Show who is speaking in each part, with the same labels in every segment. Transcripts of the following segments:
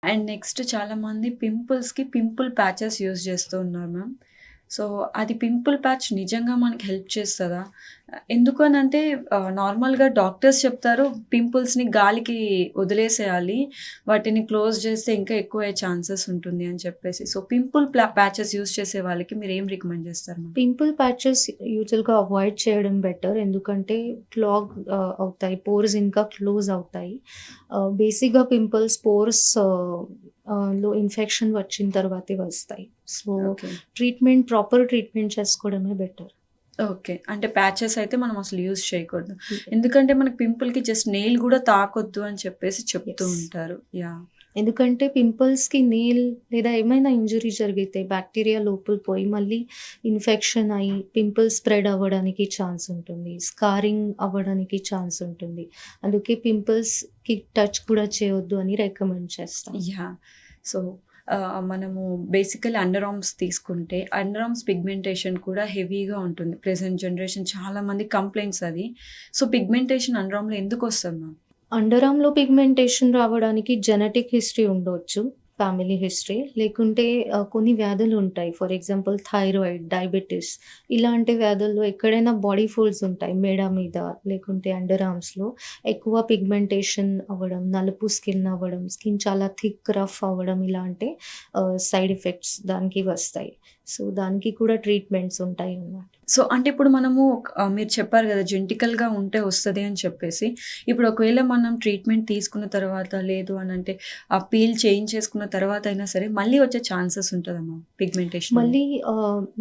Speaker 1: And next చాలామంది పింపుల్స్‌కి pimple patches use చేస్తూ ఉన్నారు మ్యామ్. సో, అది పింపుల్ ప్యాచ్ నిజంగా మనకి హెల్ప్ చేస్తదా? ఎందుకనంటే నార్మల్‌గా డాక్టర్స్ చెప్తారు పింపుల్స్‌ని గాలికి వదిలేసేయాలి. వాటిని క్లోజ్ చేస్తే ఇంకా ఎక్కువయ్యే ఛాన్సెస్ ఉంటుంది అని చెప్పేసి. సో, పింపుల్ ప్యాచెస్ యూజ్ చేసే వాళ్ళకి మీరేం రికమెండ్ చేస్తారు మ్యామ్?
Speaker 2: పింపుల్ ప్యాచెస్ యూజువల్‌గా అవాయిడ్ చేయడం బెటర్. ఎందుకంటే అవుతాయి. పోర్స్ ఇంకా క్లోజ్ అవుతాయి. బేసిక్‌గా పింపుల్స్ లో ఇన్ఫెక్షన్ వచ్చిన తర్వాతే వస్తాయి. So,
Speaker 1: okay.
Speaker 2: ప్రాపర్ ట్రీట్మెంట్ చేసుకోవడమే బెటర్.
Speaker 1: ఓకే. అంటే ప్యాచెస్ అయితే మనం అసలు యూజ్ చేయకూడదు. ఎందుకంటే మనకి పింపుల్‌కి జస్ట్ నెయిల్ గూడా తాకొద్దు అని చెప్పేసి చెప్తూ
Speaker 2: యెస్.
Speaker 1: ఉంటారు. యాహ్!
Speaker 2: ఎందుకంటే పింపుల్స్‌కి నీల్ లేదా ఏమైనా ఇంజ్యూరీ జరిగితే బాక్టీరియా లోపల పోయి మళ్ళీ ఇన్ఫెక్షన్ అయ్యి పింపుల్స్ స్ప్రెడ్ అవ్వడానికి ఛాన్స్ ఉంటుంది. స్కారింగ్ అవ్వడానికి ఛాన్స్ ఉంటుంది. అందుకే పింపుల్స్‌కి టచ్ కూడా చేయొద్దు అని రికమెండ్ చేస్తాం.
Speaker 1: యాహ్! సో, మనము బేసికల్లీ అండర్ ఆర్మ్స్ తీసుకుంటే, అండర్ ఆర్మ్స్ పిగ్మెంటేషన్ కూడా హెవీగా ఉంటుంది. ప్రెజెంట్ జనరేషన్ చాలా మంది కంప్లెయింట్స్ అది. సో, పిగ్మెంటేషన్ అండర్ ఆర్మ్‌లో ఎందుకొస్తది మ్యామ్?
Speaker 2: అండర్ ఆర్మ్‌లో పిగ్మెంటేషన్ రావడానికి జెనెటిక్ హిస్టరీ ఉండొచ్చు. Family history. లేకుంటే కొన్ని వ్యాధులుంటాయి. ఫర్ ఎగ్జాంపుల్ థైరాయిడ్, డయాబెటిస్ ఇలాంటి వ్యాధుల్లో ఎక్కడైనా బాడీ ఫోల్డ్స్ ఉంటాయి. మెడ మీద లేకుంటే అండర్ ఆర్మ్స్‌లో ఎక్కువ పిగ్మెంటేషన్ అవ్వడం, నలుపు స్కిన్ అవ్వడం, స్కిన్ చాలా థిక్, రఫ్ అవ్వడం ఇలాంటి సైడ్ ఎఫెక్ట్స్ దానికి వస్తాయి. సో, దానికి కూడా ట్రీట్మెంట్స్ ఉంటాయన్నమాట.
Speaker 1: సో, అంటే ఇప్పుడు మనము మీరు చెప్పారు గదా! జెనెటికల్‌గా ఉంటే వస్తది అని చెప్పేసి. ఇప్పుడు ఒకవేళ మనం ట్రీట్మెంట్ తీసుకున్న తర్వాత లేదు అనంటే, ఆ పీల్ చేయించేసుకున్న తర్వాత అయినా సరే మళ్ళీ వచ్చే ఛాన్సెస్ ఉంటదమ్మా పిగ్మెంటేషన్ అనేది?
Speaker 2: మళ్ళీ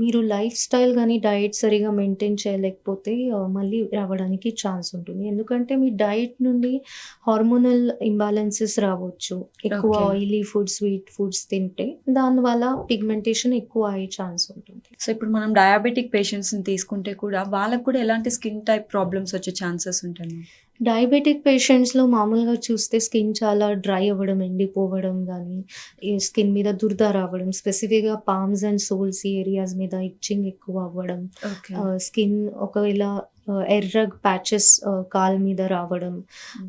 Speaker 2: మీరు లైఫ్ స్టైల్ గాని, డైట్ సరిగ్గా మెయింటైన్ చేయలేకపోతే మళ్ళీ రావడానికి ఛాన్స్ ఉంటుంది. ఎందుకంటే మీ డైట్ నుండి హార్మోనల్ ఇంబాలెన్సెస్ రావచ్చు. ఎక్కువ
Speaker 1: okay.
Speaker 2: Oily food, sweet foods తింటే దానివల్ల పిగ్మెంటేషన్ ఎక్కువ అయ్యే ఛాన్స్ ఉంటుంది.
Speaker 1: సో, ఇప్పుడు మనం డయాబెటిక్ పేషెంట్స్‌ని తీసుకుంటే కూడా వాళ్ళకి కూడా ఎలాంటి స్కిన్ టైప్ ప్రాబ్లమ్స్ వచ్చే ఛాన్సెస్ ఉంటాయి మ్యామ్?
Speaker 2: డయాబెటిక్ పేషెంట్స్‌లో మామూలుగా చూస్తే స్కిన్ చాలా డ్రై అవ్వడం, ఎండిపోవడం గానీ, ఈ స్కిన్ మీద దురద రావడం, స్పెసిఫిక్‌గా పామ్స్ అండ్ సోల్స్ ఈ ఏరియాస్ మీద ఇచ్చింగ్ ఎక్కువ అవ్వడం,
Speaker 1: ఓకే.
Speaker 2: స్కిన్ ఒకవేళ ఎర్రగా ప్యాచెస్ కాలు మీద రావడం,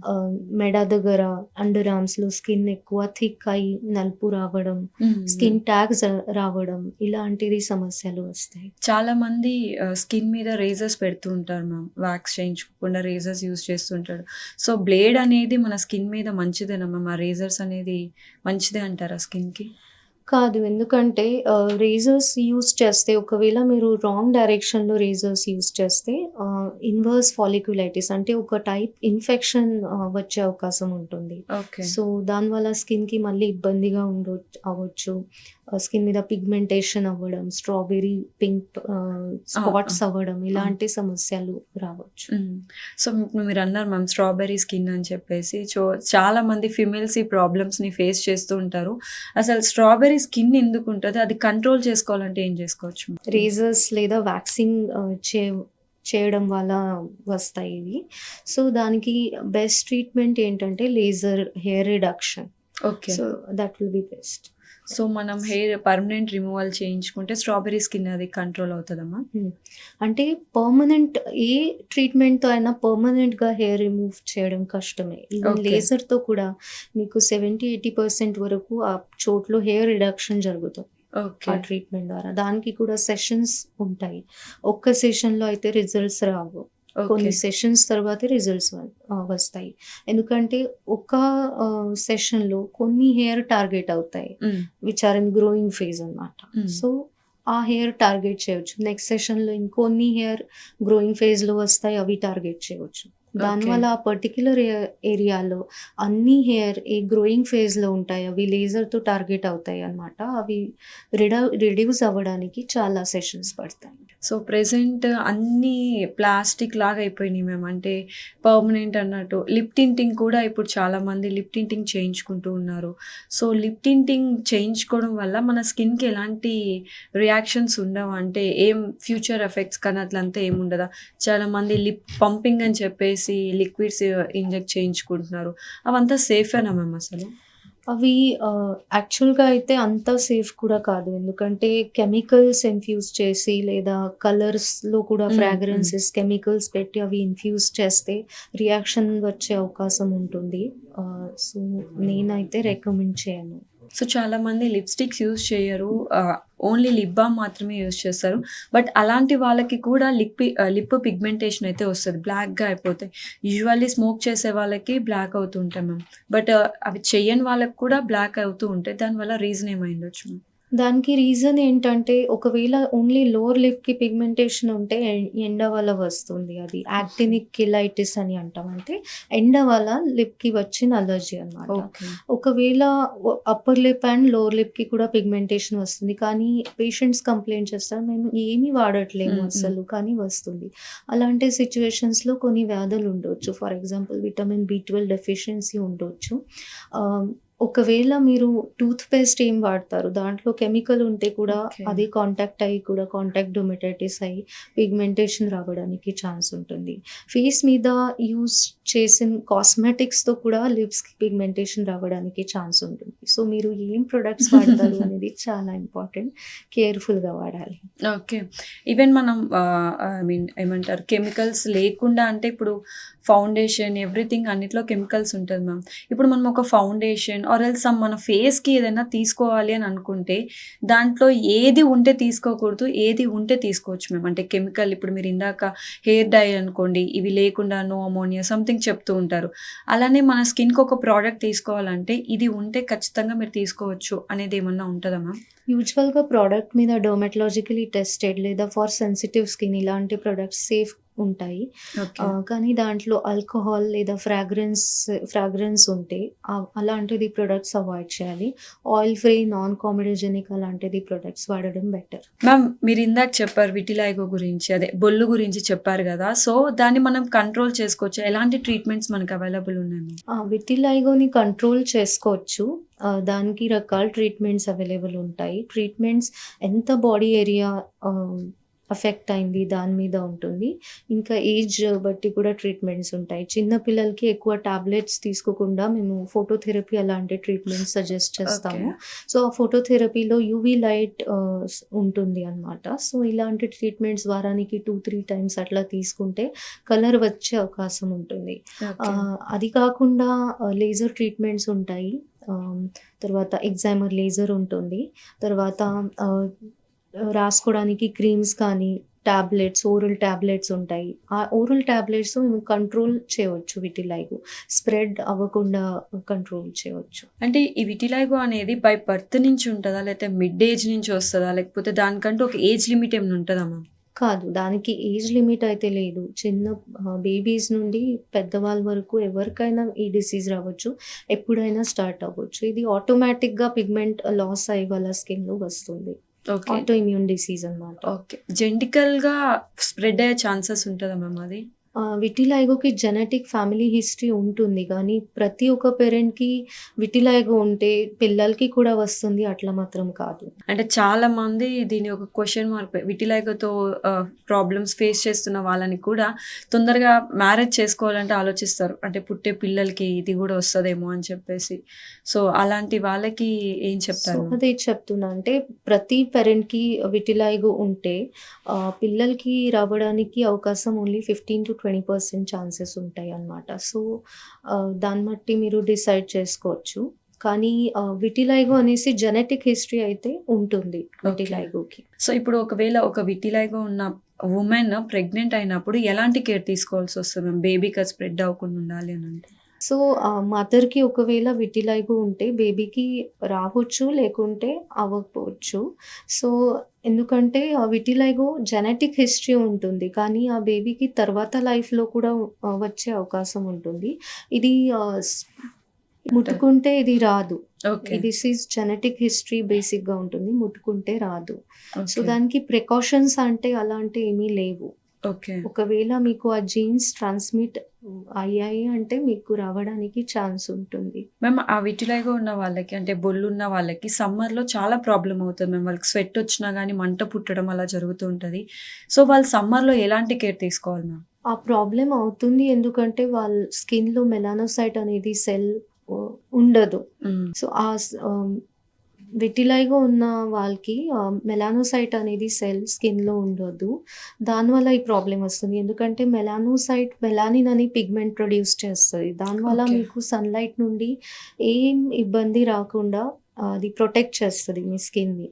Speaker 1: హ్మ్.
Speaker 2: మెడ దగ్గర అండర్ ఆర్మ్స్‌లో స్కిన్ ఎక్కువ థిక్ అయ్యి నలుపు రావడం,
Speaker 1: హ్మ్.
Speaker 2: స్కిన్ ట్యాగ్స్ రావడం ఇలాంటివి సమస్యలు వస్తాయి.
Speaker 1: చాలామంది స్కిన్ మీద రేజర్స్ పెడుతూ ఉంటారు మ్యామ్. వాక్స్ చేయించుకోకుండా రేజర్స్ యూజ్ చేస్తుంటారు. సో, బ్లేడ్ అనేది మన స్కిన్ మీద మంచిదేనా మ్యామ్? ఆ రేజర్స్ అనేది మంచిదే అంటారా స్కిన్‌కి?
Speaker 2: కాదు. ఎందుకంటే రేజర్స్ యూజ్ చేస్తే ఒకవేళ మీరు రాంగ్ డైరెక్షన్‌లో రేజర్స్ యూజ్ చేస్తే ఇన్వర్స్ ఫాలిక్యులైటిస్ అంటే ఒక టైప్ ఇన్ఫెక్షన్ వచ్చే అవకాశం ఉంటుంది.
Speaker 1: ఓకే.
Speaker 2: సో, దానివల్ల స్కిన్‌కి మళ్ళీ ఇబ్బందిగా అవ్వచ్చు. స్కిన్ మీద పిగ్మెంటేషన్ అవ్వడం, స్ట్రాబెర్రీ పింక్
Speaker 1: ఆ! ఆ!
Speaker 2: స్పాట్స్ అవ్వడం
Speaker 1: ఆ!
Speaker 2: ఇలాంటి సమస్యలు రావచ్చు.
Speaker 1: హ్మ్. సో, ఇప్పుడు మీరన్నారు మ్యామ్ స్ట్రాబెర్రీ స్కిన్ అని చెప్పేసి. చాలామంది ఫీమేల్స్ ఈ ప్రాబ్లమ్స్‌ని ఫేస్ చేస్తూ ఉంటారు. అసలు స్ట్రాబెర్రీ స్కిన్ ఎందుకుంటది? అది కంట్రోల్ చేసుకోవాలంటే ఏం చేసుకోవచ్చు?
Speaker 2: రేజర్స్ లేదా వాక్సింగ్ చేయడం వల్ల వస్తాయి ఇవి. సో, దానికి బెస్ట్ ట్రీట్మెంట్ ఏంటంటే laser hair reduction.
Speaker 1: Okay.
Speaker 2: So, that will be best.
Speaker 1: So, మనం హెయిర్ పర్మనెంట్ రిమూవల్ చేయించుకుంటే స్ట్రాబెర్రీ స్కిన్ అది కంట్రోల్ అవుతదమ్మా?
Speaker 2: హ్మ్. అంటే పర్మనెంట్ ఏ ట్రీట్మెంట్‌తో అయినా పర్మనెంట్‌గా హెయిర్ రిమూవ్ చేయడం కష్టమే. Even
Speaker 1: okay.
Speaker 2: లేజర్‌తో కూడా మీకు 70-80% వరకు ఆ చోట్లో హెయిర్ రిడక్షన్ జరుగుతుంది. ఆ
Speaker 1: ఓకే.
Speaker 2: ట్రీట్మెంట్ ద్వారా. దానికి కూడా సెషన్స్ ఉంటాయి. ఒక్క సెషన్‌లో అయితే రిజల్ట్స్ రావు.
Speaker 1: ఓకే.
Speaker 2: కొన్ని సెషన్స్ తర్వాతే వస్తాయి. ఎందుకంటే ఒక సెషన్‌లో కొన్ని హెయిర్ టార్గెట్ అవుతాయి.
Speaker 1: Hmm.
Speaker 2: Which are in growing phase అన్నమాట.
Speaker 1: హ్మ్.
Speaker 2: సో, ఆ హెయిర్ టార్గెట్ చేయొచ్చు. నెక్స్ట్ సెషన్‌లో ఇంకొన్ని హెయిర్ గ్రోయింగ్ ఫేజ్‌లో వస్తాయి. అవి టార్గెట్ చేయవచ్చు.
Speaker 1: ఓకే.
Speaker 2: దానివల్ల ఆ పర్టిక్యులర్ ఏరియాలో అన్ని హెయిర్ ఏ గ్రోయింగ్ ఫేజ్‌లో ఉంటాయి. అవి లేజర్‌తో టార్గెట్ అవుతాయన్నమాట. అవి రిడ్యూస్ అవ్వడానికి చాలా సెషన్స్ పడతాయి.
Speaker 1: సో, ప్రెజెంట్ అన్నీ ప్లాస్టిక్ లాగా అయిపోయినాయి మ్యామ్. అంటే పర్మనెంట్ అన్నట్టు. లిప్ టింటింగ్ కూడా ఇప్పుడు చాలామంది లిప్ టింటింగ్ చేయించుకుంటూ ఉన్నారు. సో, లిప్ టింటింగ్ చేయించుకోవడం వల్ల మన స్కిన్‌కి ఎలాంటి రియాక్షన్స్ ఉండవా? అంటే ఏం ఫ్యూచర్ ఎఫెక్ట్స్ కానీ అట్లంతా ఏముండదా? చాలామంది లిప్ పంపింగ్ అని చెప్పేసి లిక్విడ్స్ ఇంజెక్ట్ చేయించుకుంటున్నారు. అవంతా సేఫేనా మ్యామ్ అసలు?
Speaker 2: అవి యాక్చువల్‌గా అయితే అంత సేఫ్ కూడా కాదు. ఎందుకంటే కెమికల్స్ ఇన్‌ఫ్యూజ్ చేసి లేదా కలర్స్‌లో కూడా
Speaker 1: హ్మ్.
Speaker 2: ఫ్రాగ్రెన్సెస్, కెమికల్స్ పెట్టి అవి ఇన్‌ఫ్యూజ్ చేస్తే రియాక్షన్ వచ్చే అవకాశం ఉంటుంది. సో, నేనైతే రికమెండ్ చేయను.
Speaker 1: సో, చాలామంది లిప్‌స్టిక్స్ యూజ్ చేయరు. ఓన్లీ లిప్ బామ్ మాత్రమే యూజ్ చేస్తారు. బట్ అలాంటి వాళ్ళకి కూడా లిప్ పిగ్మెంటేషన్ అయితే వస్తది. బ్లాక్‌గా అయిపోతాయి. యూజువల్లీ స్మోక్ చేసే వాళ్ళకి బ్లాక్ అవుతూ ఉంటాయి మ్యామ్. బట్ అవి చెయ్యని వాళ్ళకి కూడా బ్లాక్ అవుతూ ఉంటాయి. దానివల్ల రీజన్ ఏమైండొచ్చు మ్యామ్?
Speaker 2: దానికి రీజన్ ఏంటంటే, ఒకవేళ ఓన్లీ లోవర్ లిప్‌కి పిగ్మెంటేషన్ ఉంటే ఎండ వల్ల వస్తుంది అది.
Speaker 1: ఓకే.
Speaker 2: యాక్టినిక్ కిలైటిస్ అని అంటాం. అంటే ఎండ వల్ల లిప్‌కి వచ్చిన అలర్జీ అన్నమాట.
Speaker 1: ఓకే.
Speaker 2: ఒకవేళ అప్పర్ లిప్ అండ్ లోవర్ లిప్‌కి కూడా పిగ్మెంటేషన్ వస్తుంది. కానీ పేషెంట్స్ కంప్లెయింట్ చేస్తారు. మేము ఏమి వాడట్లేము
Speaker 1: హ్మ్.
Speaker 2: అస్సలు కానీ వస్తుంది. అలాంటి సిట్యుయేషన్స్‌లో కొన్ని వ్యాధులు ఉండొచ్చు. For example vitamin B12 deficiency ఉండొచ్చు. ఆహ్, ఒకవేళ మీరు టూత్ పేస్ట్ ఏం వాడతారు? దాంట్లో కెమికల్ ఉంటే కూడా
Speaker 1: ఓకే.
Speaker 2: అది కాంటాక్ట్ అయ్యి కూడా కాంటాక్ట్ డెర్మటైటిస్ అయ్యి పిగ్మెంటేషన్ రావడానికి ఛాన్స్ ఉంటుంది. ఫేస్ మీద యూజ్ చేసిన కాస్మెటిక్స్‌తో కూడా లిప్స్‌కి పిగ్మెంటేషన్ రావడానికి ఛాన్స్ ఉంటుంది. సో, మీరు ఏం ప్రొడక్ట్స్ వాడతారు అనేది చాలా ఇంపార్టెంట్. కేర్‌ఫుల్‌గా వాడాలి.
Speaker 1: ఓకే. ఈవెన్ మనం ఐ మీన్ ఏమంటారు కెమికల్స్ లేకుండా అంటే ఇప్పుడు ఫౌండేషన్ ఎవ్రీథింగ్ అన్నిట్లో కెమికల్స్ ఉంటది మ్యామ్. ఇప్పుడు మనం ఒక ఫౌండేషన్ ఆర్ ఎల్స్ మన ఫేస్‌కి ఏదైనా తీసుకోవాలి అని అనుకుంటే దాంట్లో ఏది ఉంటే తీసుకోకూడదు. ఏది ఉంటే తీసుకోవచ్చు మ్యామ్. అంటే కెమికల్ ఇప్పుడు మీరు ఇందాక హెయిర్ డై అనుకోండి. ఇవి లేకుండా నో అమోనియా సంథింగ్ చెప్తూ ఉంటారు. అలానే మన స్కిన్‌కి ఒక ప్రోడక్ట్ తీసుకోవాలంటే ఇది ఉంటే ఖచ్చితంగా మీరు తీసుకోవచ్చు అనేది ఏమన్నా ఉంటదా మ్యామ్?
Speaker 2: యూజువల్‌గా ప్రోడక్ట్ మీద డెర్మటాలజికల్లీ టెస్టెడ్ లేదా ఫర్ సెన్సిటివ్ స్కిన్ ఇలాంటి ప్రొడక్ట్స్ సేఫ్ ఉంటాయి.
Speaker 1: ఓకే.
Speaker 2: కానీ దాంట్లో ఆల్కహాల్ లేదా ఫ్రాగ్రెన్స్ ఉంటే అలాంటిది ప్రొడక్ట్స్ అవాయిడ్ చేయాలి. ఆయిల్ ఫ్రీ, నాన్ కామెడోజెనిక్ అలాంటిది ప్రొడక్ట్స్ వాడడం బెటర్.
Speaker 1: మ్యామ్ మీరిందాక చెప్పారు విటిలైగో గురించి. అదే బొల్లు గురించి చెప్పారు గదా! సో, దాన్ని మనం కంట్రోల్ చేసుకోవచ్చా? ఎలాంటి ట్రీట్మెంట్స్ మనకు అవైలబుల్ ఉన్నాయి మ్యామ్?
Speaker 2: విటిలిగోని కంట్రోల్ చేసుకోవచ్చు. దానికి రకాల ట్రీట్మెంట్స్ అవైలబుల్ ఉంటాయి. ట్రీట్మెంట్స్ ఎంత బాడీ ఏరియా ఆహ్, అఫెక్ట్ అయింది దాని మీద ఉంటుంది. ఇంకా ఏజ్ బట్టి కూడా ట్రీట్మెంట్స్ ఉంటాయి. చిన్న పిల్లలకి ఎక్కువ టాబ్లెట్స్ తీసుకోకుండా మేము ఫోటోథెరపీ అలాంటి ట్రీట్మెంట్స్ సజెస్ట్
Speaker 1: ఓకే.
Speaker 2: చేస్తాము. సో, ఆ ఫోటోథెరపీలో యూవీ లైట్ ఉంటుంది అన్నమాట. సో, ఇలాంటి ట్రీట్మెంట్స్ వారానికి 2, 3 టైమ్స్ అట్లా తీసుకుంటే కలర్ వచ్చే అవకాశం ఉంటుంది.
Speaker 1: ఓకే.
Speaker 2: అది కాకుండా లేజర్ ట్రీట్మెంట్స్ ఉంటాయి. ఆహ్, తర్వాత ఎగ్జైమర్ లేజర్ ఉంటుంది. తర్వాత ఆహ్, రాసుకోవడానికి క్రీమ్స్ కానీ, ఓరల్ టాబ్లెట్స్ ఉంటాయి. ఆ ఓరల్ టాబ్లెట్స్ మేము కంట్రోల్ చేయవచ్చు విటిలైగో. స్ప్రెడ్ అవ్వకుండా కంట్రోల్ చేయవచ్చు.
Speaker 1: అంటే ఈ విటిలైగో అనేది బై బర్త్ నుంచి ఉంటదా? లేతే మిడ్ ఏజ్ నుంచి వస్తదా? లేకపోతే దానికంటూ ఒక ఏజ్ లిమిట్ ఏమైనా ఉంటదా మ్యామ్?
Speaker 2: కాదు. దానికి ఏజ్ లిమిట్ అయితే లేదు. చిన్న బేబీస్ నుండి పెద్దవాళ్ళ వరకు ఎవరికైనా ఈ డిసీజ్ రావచ్చు. ఎప్పుడైనా స్టార్ట్ అవ్వచ్చు. ఇది ఆటోమేటిక్‌గా పిగ్మెంట్ లాస్ అయ్యి వాళ్ళ స్కిన్‌లో వస్తుంది.
Speaker 1: ఓకే.
Speaker 2: ఆటో ఇమ్యూన్ డిసీజ్ అన్నమాట.
Speaker 1: ఓకే. జెనెటికల్‌గా స్ప్రెడ్ అయ్యే ఛాన్సెస్ ఉంటదా మ్యామ్ అది?
Speaker 2: విటిలైగోకి జెనెటిక్ ఫ్యామిలీ హిస్టరీ ఉంటుంది. కానీ ప్రతి ఒక్క పేరెంట్‌కి విటిలైగో ఉంటే పిల్లలకి కూడా వస్తుంది అట్లా మాత్రం కాదు.
Speaker 1: అంటే చాలామంది దీన్ని ఒక క్వెషన్ మార్క్ విటిలైగోతో ప్రాబ్లమ్స్ ఫేస్ చేస్తున్న వాళ్ళని కూడా తొందరగా మ్యారేజ్ చేసుకోవాలంటే ఆలోచిస్తారు. అంటే పుట్టే పిల్లలకి ఇది గూడా వస్తదేమో అని చెప్పేసి. సో, అలాంటి వాళ్ళకి ఏం
Speaker 2: సో,
Speaker 1: చెప్తారు మ్యామ్?
Speaker 2: అదే చెప్తున్నా. అంటే ప్రతి పేరెంట్‌కి విటిలైగో ఉంటే పిల్లలకి రావడానికి అవకాశం ఓన్లీ 15-20% ఛాన్సెస్ ఉంటాయన్నమాట. సో, దాన్ని బట్టి మీరు డిసైడ్ చేసుకోవచ్చు. కానీ విటిలైగో అనేసి జెనెటిక్ హిస్టరీ అయితే ఉంటుంది
Speaker 1: ఓకే.
Speaker 2: విటిలైగోకి.
Speaker 1: సో, ఇప్పుడు ఒకవేళ ఒక విటిలైగో ఉన్న వుమెన్ ప్రెగ్నెంట్ అయినప్పుడు ఎలాంటి కేర్ తీసుకోవాల్సొస్తది మ్యామ్? బేబీకి అది స్ప్రెడ్ అవ్వకుండా ఉండాలి అనంటే?
Speaker 2: సో, మదర్‌కి ఒకవేళ విటిలైగో ఉంటే బేబీకి రావచ్చు, లేకుంటే అవ్వకపోవచ్చు. సో, ఎందుకంటే విటిలైగో జెనెటిక్ హిస్టరీ ఉంటుంది. కానీ ఆ బేబీకి తర్వాత లైఫ్‌లో కూడా వచ్చే అవకాశం ఉంటుంది. ఇది ముట్టుకుంటే ఇది రాదు.
Speaker 1: ఓకే.
Speaker 2: ఈ డిసీజ్ జెనెటిక్ హిస్టరీ బేసిక్‌గా ఉంటుంది. ముట్టుకుంటే రాదు. So,
Speaker 1: okay.
Speaker 2: దానికి ప్రికాషన్స్ అంటే అలాంటియేమీ లేవు.
Speaker 1: ఓకే.
Speaker 2: ఒకవేళ మీకు ఆ జీన్స్ ట్రాన్స్‌మిట్ అయ్యాయి అంటే మీకు రావడానికి ఛాన్స్ ఉంటుంది.
Speaker 1: మ్యామ్ ఆ విటిలైగో ఉన్న వాళ్ళకి అంటే బొల్లున్న వాళ్ళకి సమ్మర్‌లో చాలా ప్రాబ్లమ్ అవుతది మ్యామ్. వాళ్ళకి స్వెట్ వచ్చినా గానీ మంట పుట్టడం అలా జరుగుతూ ఉంటది. సో, వాళ్ళు సమ్మర్‌లో ఎలాంటి కేర్ తీసుకోవాలి మ్యామ్?
Speaker 2: ఆ ప్రాబ్లమ్ అవుతుంది ఎందుకంటే వాళ్ళ స్కిన్‌లో మెలానోసైట్ అనేది సెల్ ఉండదు.
Speaker 1: హ్మ్.
Speaker 2: సో, విటిలైగో ఉన్న వాళ్ళకి మెలానోసైట్ అనేది సెల్ స్కిన్‌లో ఉండదు. దానివల్ల ఈ ప్రాబ్లమ్ వస్తుంది. ఎందుకంటే మెలానిన్ అని పిగ్మెంట్ ప్రొడ్యూస్ చేస్తది. దానివల్ల
Speaker 1: ఓకే.
Speaker 2: మీకు సన్‌లైట్ నుండి ఏం ఇబ్బంది రాకుండా అది ప్రొటెక్ట్ చేస్తది మీ స్కిన్‌ని.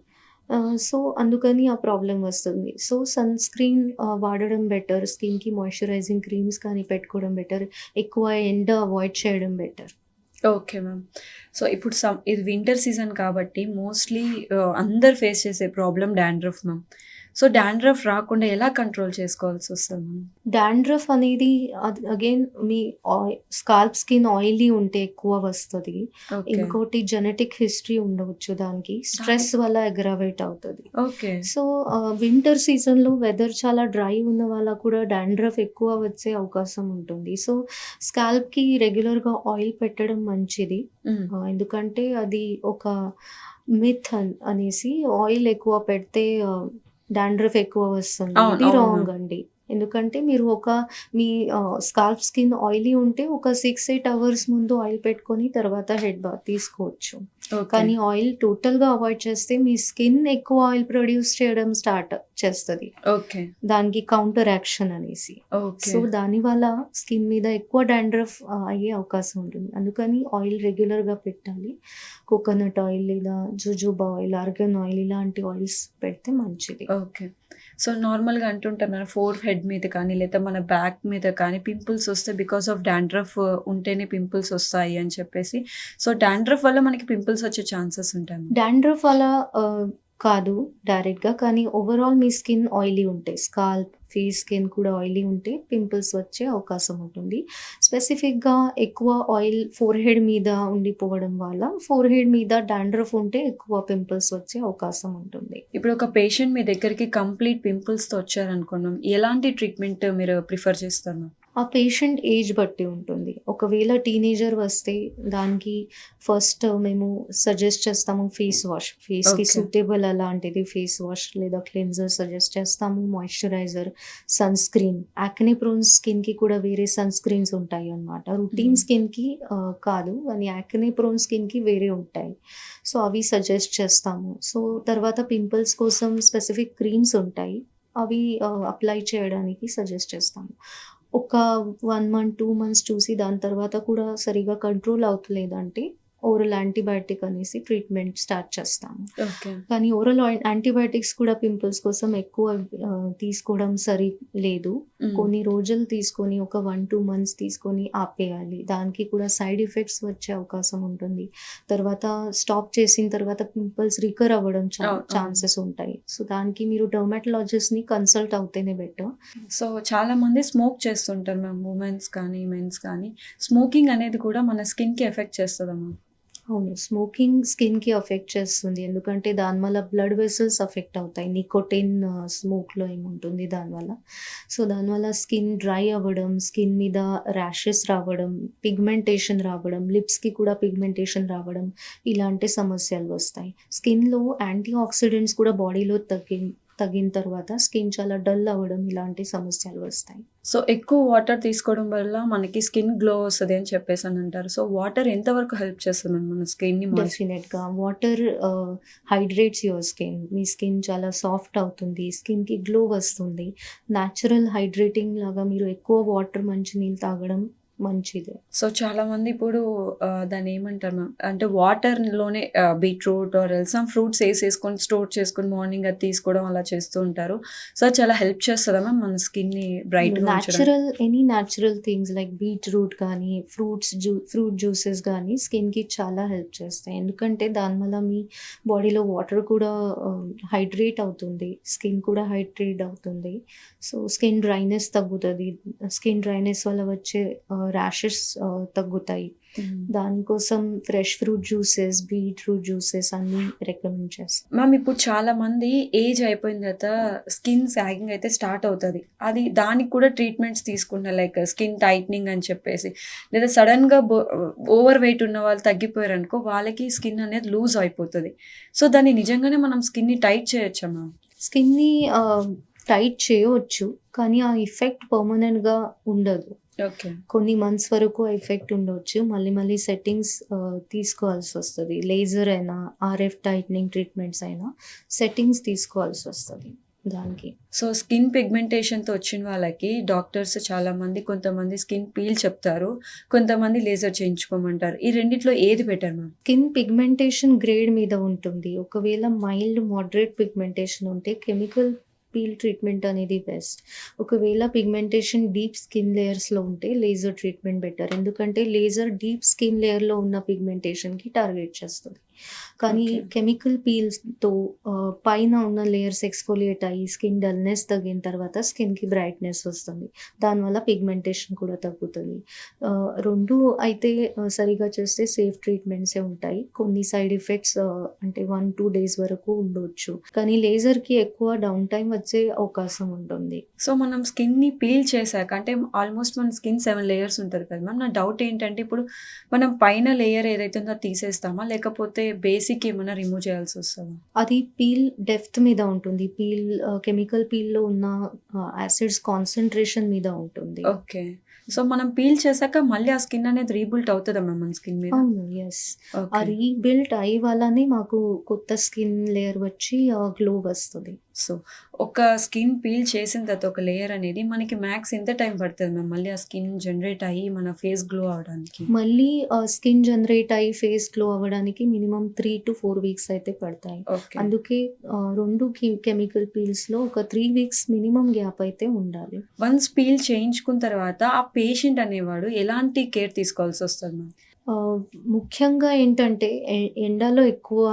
Speaker 2: సో, అందుకని ఆ ప్రాబ్లమ్ వస్తుంది. సో, సన్ స్క్రీన్ వాడడం బెటర్. స్కిన్‌కి మాయిశ్చరైజింగ్ క్రీమ్స్ కానీ పెట్టుకోవడం బెటర్. ఎక్కువ ఎండ అవాయిడ్ చేయడం బెటర్.
Speaker 1: Okay ma'am. సో, ఇప్పుడు ఇది వింటర్ సీజన్ కాబట్టి మోస్ట్‌లీ అందరూ ఫేస్ చేసే problem dandruff ma'am. So, dandruff రాకుండా ఎలా కంట్రోల్ చేసుకోవాల్సొస్తది మ్యామ్?
Speaker 2: డాండ్రఫ్ అనేది అది అగైన్ మీ స్కాల్ప్ స్కిన్ ఆయిలీ ఉంటే ఎక్కువ వస్తది.
Speaker 1: ఓకే.
Speaker 2: ఇంకోటి జెనెటిక్ హిస్టరీ ఉండవచ్చు దానికి. స్ట్రెస్ వల్ల అగ్రావేట్ అవుతది.
Speaker 1: ఓకే.
Speaker 2: సో, వింటర్ సీజన్‌లో వెదర్ చాలా డ్రై ఉన్న వాళ్ళకి కూడా డాండ్రఫ్ ఎక్కువ వచ్చే అవకాశం ఉంటుంది. సో, స్కాల్ప్‌కి రెగ్యులర్‌గా ఆయిల్ పెట్టడం మంచిది.
Speaker 1: హ్మ్.
Speaker 2: ఎందుకంటే అది ఒక మిత్ అనేసి ఆయిల్ ఎక్కువ పెడితే డాండ్రఫ్ ఎక్కువ వస్తుంది.
Speaker 1: అవును.
Speaker 2: ఇది
Speaker 1: అవును
Speaker 2: రాంగ్
Speaker 1: మ్యామ్.
Speaker 2: అండి. ఎందుకంటే మీరు మీ స్కాల్ప్ స్కిన్ ఆయిలీ ఉంటే ఒక 6, 8 అవర్స్ ముందు ఆయిల్ పెట్టుకొని తర్వాత హెడ్ బాత్ తీసుకోవచ్చు.
Speaker 1: ఓకే.
Speaker 2: కానీ ఆయిల్ టోటల్‌గా అవాయిడ్ చేస్తే మీ స్కిన్ ఎక్కువ ఆయిల్ ప్రొడ్యూస్ చేయడం స్టార్ట్ చేస్తది.
Speaker 1: ఓకే.
Speaker 2: దానికి కౌంటర్ యాక్షన్ అనేసి.
Speaker 1: ఓకే.
Speaker 2: సో, దానివల్ల స్కిన్ మీద ఎక్కువ డాండ్రఫ్ అయ్యే అవకాశం ఉంటుంది. అందుకని ఆయిల్ రెగ్యులర్‌గా పెట్టాలి. కోకోనట్ ఆయిల్ లేదా జోజోబా ఆయిల్, ఆర్గాన్ ఆయిల్ ఇలాంటి ఆయిల్స్ పెడితే మంచిది.
Speaker 1: ఓకే. సో, నార్మల్‌గా అంటుంటారు మన ఫోర్ హెడ్ మీద కానీ, లేదా మన బ్యాక్ మీద కానీ పింపుల్స్ వస్తే బికాస్ ఆఫ్ డాండ్రఫ్ ఉంటేనే పింపుల్స్ వస్తాయి అని చెప్పేసి. సో, డాండ్రఫ్ వల్ల మనకి పింపుల్స్ వచ్చే ఛాన్సెస్ ఉంటాయా మ్యామ్?
Speaker 2: డాండ్రఫ్ అలా కాదు డైరెక్ట్‌గా. కానీ ఓవరాల్ మీ స్కిన్ ఆయిలీ ఉంటే, స్కాల్ప్, ఫేస్ స్కిన్ కూడా ఆయిలీ ఉంటే పింపుల్స్ వచ్చే అవకాశం ఉంటుంది. స్పెసిఫిక్‌గా ఎక్కువ ఆయిల్ ఫోర్‌హెడ్ మీద ఉండిపోవడం వల్ల ఫోర్‌హెడ్ మీద డాండ్రఫ్ ఉంటే ఎక్కువ పింపుల్స్ వచ్చే అవకాశం ఉంటుంది.
Speaker 1: ఇప్పుడు ఒక పేషెంట్ మీ దగ్గరికి కంప్లీట్ పింపుల్స్‌తో వచ్చారనుకోండి మ్యామ్. ఎలాంటి ట్రీట్మెంట్ మీరు ప్రిఫర్ చేస్తారు మ్యామ్?
Speaker 2: ఆ పేషెంట్ ఏజ్ బట్టి ఉంటుంది. ఒకవేళ టీనేజర్ వస్తే దానికి ఫస్ట్ మేము సజెస్ట్ చేస్తాము ఫేస్ వాష్. ఫేస్‌కి
Speaker 1: ఓకే.
Speaker 2: సూటబుల్ అలాంటిది ఫేస్ వాష్ లేదా క్లెన్జర్ సజెస్ట్ చేస్తాము. Moisturiser, sunscreen. Acne prone స్కిన్‌కి కూడా వేరే సన్ స్క్రీన్స్ ఉంటాయన్నమాట. రొటీన్
Speaker 1: హ్మ్.
Speaker 2: స్కిన్‌కి కాదు. కానీ యాక్నే ప్రోన్ స్కిన్‌కి వేరే ఉంటాయి. సో, అవి సజెస్ట్ చేస్తాము. సో, తర్వాత పింపుల్స్ కోసం స్పెసిఫిక్ క్రీమ్స్ ఉంటాయి. అవి అప్లై చేయడానికి సజెస్ట్ చేస్తాము. ఒక 1 మంత్, 2 మంత్స్ చూసి దాని తర్వాత కూడా సరిగ్గా కంట్రోల్ అవుతలేదంటే ఓరల్ యాంటీబయాటిక్ అనేసి ట్రీట్మెంట్ స్టార్ట్ చేస్తాము.
Speaker 1: ఓకే.
Speaker 2: కానీ ఓరల్ యాంటీబయాటిక్స్ కూడా పింపుల్స్ కోసం ఎక్కువ తీసుకోవడం సరి లేదు.
Speaker 1: హ్మ్.
Speaker 2: కొన్ని రోజులు తీసుకొని ఒక 1, 2 మంత్స్ తీసుకొని ఆపేయాలి. దానికి కూడా సైడ్ ఎఫెక్ట్స్ వచ్చే అవకాశం ఉంటుంది. తర్వాత స్టాప్ చేసిన తర్వాత పింపుల్స్ రికవర్ అవ్వడం
Speaker 1: అవును.
Speaker 2: ఛాన్సెస్ ఉంటాయి. సో, దానికి మీరు డెర్మటాలజిస్ట్‌ని కన్సల్ట్ అవుతేనే బెటర్.
Speaker 1: సో, చాలామంది స్మోక్ చేస్తుంటారు మ్యామ్. వుమెన్స్ కానీ, మెన్స్ కానీ. స్మోకింగ్ అనేది కూడా మన స్కిన్‌కి ఎఫెక్ట్ చేస్తదా మ్యామ్?
Speaker 2: అవును. స్మోకింగ్ స్కిన్‌కి ఎఫెక్ట్ చేస్తుంది. ఎందుకంటే దానివల్ల బ్లడ్ వెసెల్స్ ఎఫెక్ట్ అవుతాయి. నికోటిన్ స్మోక్‌లో ఏముంటుంది దానివల్ల. సో, దానివల్ల స్కిన్ డ్రై అవ్వడం, స్కిన్ మీద ర్యాషెస్ రావడం, పిగ్మెంటేషన్ రావడం, లిప్స్‌కి కూడా పిగ్మెంటేషన్ రావడం ఇలాంటి సమస్యలు వస్తాయి. స్కిన్‌లో యాంటీ ఆక్సిడెంట్స్ కూడా బాడీలో తగ్గిన తర్వాత స్కిన్ చాలా డల్ అవ్వడం ఇలాంటి సమస్యలు వస్తాయి.
Speaker 1: సో, ఎక్కువ వాటర్ తీసుకోవడం వల్ల మనకి స్కిన్ గ్లో వస్తది అని చెప్పేసనంటారు. సో, వాటర్ ఎంత వరకు హెల్ప్ చేస్తుంది మ్యామ్ మన స్కిన్‌ని
Speaker 2: డెఫినెట్‌గా. Water hydrates your skin. Me skin చాలా సాఫ్ట్ అవుతుంది. స్కిన్‌కి గ్లో వస్తుంది. నేచురల్ హైడ్రేటింగ్ లాగా మీరు ఎక్కువ వాటర్, మంచినీళ్ళు తాగడం మంచిదే.
Speaker 1: సో, చాలామంది ఇప్పుడు దాన్నేమంటారు మ్యామ్, అంటే వాటర్‌లోనే beetroot or else some fruits ఏసేసుకొని స్టోర్ చేసుకొని మార్నింగ్ అది తీసుకోవడం అలా చేస్తూ ఉంటారు. సో, అది చాలా హెల్ప్ చేస్తదా మ్యామ్ మన స్కిన్‌ని బ్రైట్‌గా ఉంచడానికి?
Speaker 2: Any natural things like beetroot కానీ, ఫ్రూట్ జ్యూసెస్ గానీ స్కిన్‌కి చాలా హెల్ప్ చేస్తాయి. ఎందుకంటే దానివల్ల మీ బాడీలో వాటర్ కూడా హైడ్రేట్ అవుతుంది. స్కిన్ కూడా హైడ్రేట్ అవుతుంది. సో, స్కిన్ డ్రైనెస్ తగ్గుతది. స్కిన్ డ్రైనెస్ వల్ల వచ్చే ర్యాషెస్ తగ్గుతాయి.
Speaker 1: హ్మ్.
Speaker 2: దానికోసం fresh fruit juices, beetroot juices అన్నీ రికమెండ్ చేస్తాం.
Speaker 1: మ్యామ్ ఇప్పుడు చాలామంది ఏజ్ అయిపోయిన తర్వాత స్కిన్ సాగింగ్ అయితే స్టార్ట్ అవుతది. దానికి కూడా ట్రీట్మెంట్స్ తీసుకుంటున్నారు. లైక్ స్కిన్ టైట్నింగ్ అని చెప్పేసి. లేదా సడెన్‌గా ఓవర్ వెయిట్ ఉన్న వాళ్ళు తగ్గిపోయారనుకో వాళ్ళకి స్కిన్ అనేది లూజ్ అయిపోతది. సో, దాన్ని నిజంగానే మనం స్కిన్‌ని టైట్ చేయొచ్చా మ్యామ్?
Speaker 2: స్కిన్‌ని టైట్ చేయొచ్చు. కానీ ఆ ఎఫెక్ట్ పర్మనెంట్‌గా ఉండదు.
Speaker 1: ఓకే.
Speaker 2: కొన్ని మంత్స్ వరకు ఎఫెక్ట్ ఉండొచ్చు. మళ్ళీ మళ్ళీ సెట్టింగ్స్ తీసుకోవాల్సొస్తది. లేజర్ అయినా, ఆర్ఎఫ్ టైట్నింగ్ ట్రీట్మెంట్స్ అయినా సెట్టింగ్స్ తీసుకోవాల్సొస్తది దానికి.
Speaker 1: సో, స్కిన్ పిగ్మెంటేషన్‌తో వచ్చిన వాళ్ళకి డాక్టర్స్ చాలామంది కొంతమంది స్కిన్ పీల్ చెప్తారు. కొంతమంది లేజర్ చేయించుకోమంటారు. ఈ రెండిట్లో ఏది better ma'am?
Speaker 2: Skin pigmentation grade మీద ఉంటుంది. ఒకవేళ మైల్డ్, మోడరేట్ పిగ్మెంటేషన్ ఉంటే కెమికల్ పీల్ ట్రీట్మెంట్ అనేది బెస్ట్. ఒకవేళ పిగ్మెంటేషన్ డీప్ స్కిన్ లేయర్స్‌లో ఉంటే లేజర్ ట్రీట్మెంట్ బెటర్. ఎందుకంటే లేజర్ డీప్ స్కిన్ లేయర్‌లో ఉన్న పిగ్మెంటేషన్‌కి టార్గెట్ చేస్తది. కానీ
Speaker 1: ఓకే.
Speaker 2: కెమికల్ పీల్స్‌తో పైన ఉన్న లేయర్స్ ఎక్స్‌ఫోలియేట్ అయ్యి స్కిన్ డల్‌నెస్ తగ్గిన తర్వాత స్కిన్‌కి బ్రైట్‌నెస్ వస్తుంది. దానివల్ల పిగ్మెంటేషన్ కూడా తగ్గుతది. 2 అయితే సరిగ్గా చేస్తే సేఫ్ ట్రీట్మెంట్సే ఉంటాయి. కొన్ని సైడ్ ఎఫెక్ట్స్ అంటే 1, 2 డేస్ వరకు ఉండొచ్చు. కానీ లేజర్‌కి ఎక్కువ డౌన్ టైమ్ వచ్చే అవకాశం ఉంటుంది.
Speaker 1: సో, మనం స్కిన్‌ని పీల్ చేశాక అంటే ఆల్మోస్ట్ మన స్కిన్ 7 లేయర్స్ ఉంటది కదా మ్యామ్. నా డౌట్ ఏంటంటే ఇప్పుడు మనం పైన లేయర్ ఏదైతే ఉందో అది తీసేస్తామా? లేకపోతే బేసిక్ ఏమన్నా రిమూవ్ చేయాల్సొస్తదా?
Speaker 2: అది పీల్ డెప్త్ మీద ఉంటుంది. కెమికల్ పీల్‌లో ఉన్న యాసిడ్స్ కాన్సంట్రేషన్ మీద ఉంటుంది.
Speaker 1: ఓకే. సో, మనం పీల్ చేశాక మళ్ళీ ఆ స్కిన్ అనేది రీబిల్డ్ అవుతదా మ్యామ్ మన స్కిన్ మీద?
Speaker 2: అవును. యెస్. ఆ
Speaker 1: ఓకే.
Speaker 2: రీబిల్డ్ అయ్యి వల్లనే మాకు కొత్త స్కిన్ లేయర్ వచ్చి గ్లో వస్తది.
Speaker 1: సో, ఒక స్కిన్ పీల్ చేసిన తర్వాత ఒక లేయర్ అనేది మనకి మ్యాక్స్ ఎంత టైం పడతది మ్యామ్? మళ్ళీ ఆ స్కిన్ జనరేట్ అయ్యి మన ఫేస్ గ్లో అవ్వడానికి?
Speaker 2: మళ్ళీ స్కిన్ జనరేట్ అయ్యి ఫేస్ గ్లో అవ్వడానికి మినిమమ్ 3-4 వీక్స్ అయితే పడతాయి.
Speaker 1: ఓకే.
Speaker 2: అందుకే 2 కెమికల్ పీల్స్‌లో ఒక 3 వీక్స్ మినిమమ్ గ్యాప్ అయితే ఉండాలి.
Speaker 1: వన్స్ పీల్ చేయించుకున్న తర్వాత ఆ పేషెంట్ అనేవాడు ఎలాంటి కేర్ తీసుకోవాల్సొస్తది మ్యామ్?
Speaker 2: ముఖ్యంగా ఏంటంటే ఎండలో ఎక్కువ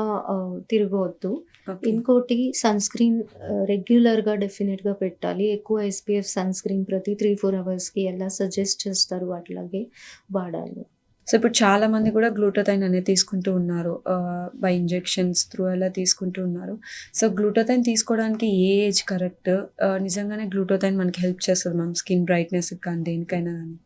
Speaker 2: తిరగొద్దు.
Speaker 1: ఓకే.
Speaker 2: ఇంకోటి సన్ స్క్రీన్ రెగ్యులర్‌గా డెఫినిట్‌గా పెట్టాలి. ఎక్కువ ఎస్‌పీఎఫ్ సన్ స్క్రీన్ ప్రతి 3-4 అవర్స్‌కి ఎలా సజెస్ట్ చేస్తారో అట్లాగే వాడాలి.
Speaker 1: సో, ఇప్పుడు చాలామంది కూడా గ్లూటాథైన్ అనేది తీసుకుంటూ ఉన్నారు. బై ఇంజెక్షన్స్ త్రూ అలా తీసుకుంటూ ఉన్నారు. సో, గ్లూటాథైన్ తీసుకోవడానికి ఏ ఏజ్ కరెక్ట్? నిజంగానే గ్లూటాథైన్ మనకి హెల్ప్ చేస్తదా మ్యామ్ స్కిన్ బ్రైట్‌నెస్‌కి కానీ దేనికైనా గానీ?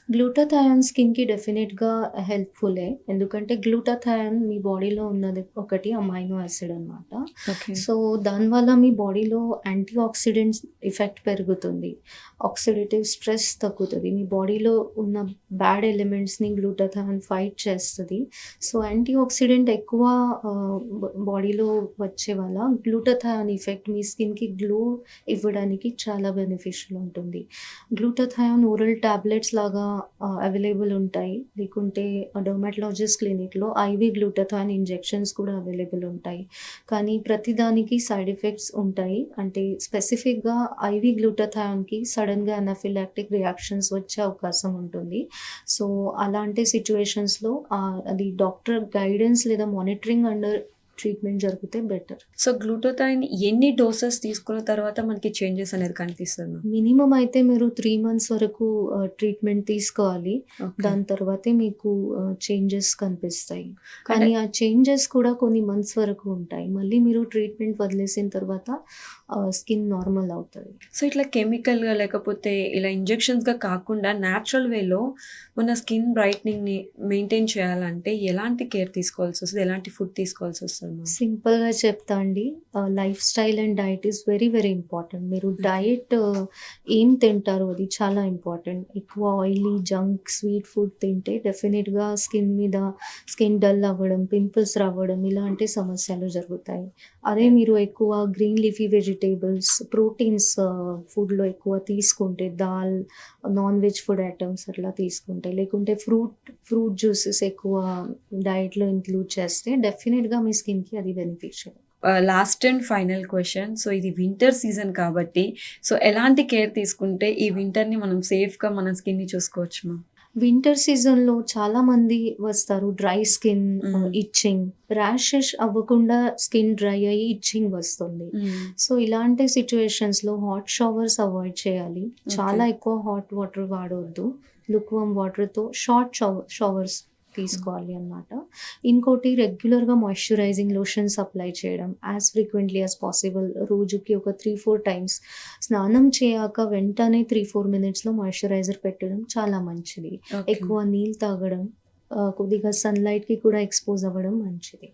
Speaker 2: గ్లూటాథయాన్ స్కిన్‌కి డెఫినిట్‌గా హెల్ప్‌ఫుల్లే. ఎందుకంటే గ్లూటాథయాన్ మీ బాడీలో ఉన్నది ఒకటి అమైనో యాసిడ్ అన్నమాట.
Speaker 1: ఓకే.
Speaker 2: సో, దానివల్ల మీ బాడీలో యాంటీ ఆక్సిడెంట్స్ ఎఫెక్ట్ పెరుగుతుంది. ఆక్సిడేటివ్ స్ట్రెస్ తగ్గుతది. మీ బాడీలో ఉన్న బ్యాడ్ ఎలిమెంట్స్‌ని గ్లూటాథయాన్ ఫైట్ చేస్తది. సో, యాంటీ ఆక్సిడెంట్ ఎక్కువ బాడీలో వచ్చే వల్ల గ్లూటాథయాన్ ఎఫెక్ట్ మీ స్కిన్‌కి గ్లో ఇవ్వడానికి చాలా బెనిఫిషియల్ ఉంటుంది. గ్లూటాథయాన్ ఓరల్ టాబ్లెట్స్ లాగా అవైలబుల్ ఉంటాయి. లేకుంటే డెర్మటాలజిస్ట్ క్లినిక్‌లో ఐవీ గ్లూటాథయాన్ ఇంజెక్షన్స్ కూడా అవైలబుల్ ఉంటాయి. కానీ ప్రతిదానికి సైడ్ ఎఫెక్ట్స్ ఉంటాయి. అంటే స్పెసిఫిక్‌గా ఐవీ గ్లూటాథయాన్‌కి సడెన్‌గా అనాఫిలాక్టిక్ రియాక్షన్స్ వచ్చే అవకాశం ఉంటుంది. సో, అలాంటి సిట్యుయేషన్స్‌లో అది డాక్టర్ గైడెన్స్ లేదా మానిటరింగ్ అండర్ ట్రీట్మెంట్ జరిగితే బెటర్.
Speaker 1: సో, గ్లూటాథైన్ ఎన్ని డోసెస్ తీసుకున్న తర్వాత మనకి చేంజెస్ అనేది కనిపిస్తది మ్యామ్?
Speaker 2: మినిమమ్ అయితే మీరు 3 మంత్స్ వరకు ట్రీట్మెంట్ తీసుకోవాలి.
Speaker 1: ఓకే.
Speaker 2: దాని తర్వాతే మీకు చేంజెస్ కనిపిస్తాయి.
Speaker 1: అంటే
Speaker 2: కానీ ఆ చేంజెస్ కూడా కొన్ని మంత్స్ వరకు ఉంటాయి. మళ్ళీ మీరు ట్రీట్మెంట్ వదిలేసిన తర్వాత స్కిన్ నార్మల్ అవుతది.
Speaker 1: సో, ఇట్లా కెమికల్‌గా లేకపోతే ఇలా ఇంజెక్షన్స్‌గా కాకుండా న్యాచురల్ వేలో మన స్కిన్ బ్రైట్నింగ్‌ని మెయింటైన్ చేయాలంటే ఎలాంటి కేర్ తీసుకోవాల్సొస్తది? ఎలాంటి ఫుడ్ తీసుకోవాల్సొస్తది మ్యామ్?
Speaker 2: సింపుల్‌గా చెప్తా అండి. Life style and diet is very, very important. మీరు
Speaker 1: ఓకే.
Speaker 2: డైట్ ఏం తింటారో అది చాలా ఇంపార్టెంట్. ఎక్కువ ఆయిలీ, జంక్, స్వీట్ ఫుడ్ తింటే డెఫినిట్‌గా స్కిన్ డల్ అవ్వడం, పింపుల్స్ రావడం ఇలాంటి సమస్యలు జరుగుతాయి. అదే మీరు ఎక్కువ గ్రీన్ లీఫీ వెజిటబుల్స్, ప్రోటీన్స్ ఫుడ్‌లో ఎక్కువ తీసుకుంటే dal, non veg food items అట్లా తీసుకుంటే లేకుంటే ఫ్రూట్ జ్యూసెస్ ఎక్కువ డైట్‌లో ఇంక్లూడ్ చేస్తే డెఫినిట్‌గా మీ స్కిన్‌కి అది beneficial.
Speaker 1: Last and final question. So, ఇది వింటర్ సీజన్ కాబట్టి సో, ఎలాంటి కేర్ తీసుకుంటే ఈ వింటర్‌ని మనం సేఫ్‌గా మన స్కిన్‌ని చూసుకోవచ్చు మ్యామ్?
Speaker 2: వింటర్ సీజన్‌లో చాలామంది వస్తారు. డ్రై స్కిన్,
Speaker 1: హ్మ్.
Speaker 2: ఇచ్చింగ్, ర్యాషెస్ అవ్వకుండా స్కిన్ డ్రై అయ్యి ఇచ్చింగ్ వస్తుంది.
Speaker 1: హ్మ్.
Speaker 2: సో, ఇలాంటి సిట్యుయేషన్స్‌లో హాట్ షవర్స్ అవాయిడ్ చేయాలి.
Speaker 1: ఓకే.
Speaker 2: చాలా ఎక్కువ హాట్ వాటర్ వాడొద్దు. లుక్‌వార్మ్ వాటర్‌తో షార్ట్ షవర్స్ తీసుకోవాలి అన్నమాట. ఇంకోటి రెగ్యులర్‌గా మాయిశ్చరైజింగ్ లోషన్స్ అప్లై చేయడం యాస్ ఫ్రీక్వెంట్‌లీ యాస్ పాసిబుల్. రోజుకి ఒక 3-4 టైమ్స్ స్నానం చేయాక వెంటనే 3-4 మినిట్స్‌లో మాయిశ్చరైజర్ పెట్టడం చాలా మంచిది.
Speaker 1: ఓకే.
Speaker 2: ఎక్కువ నీళ్ళు తాగడం, కొద్దిగా సన్‌లైట్‌కి కూడా ఎక్స్‌పోజ్ అవ్వడం మంచిది.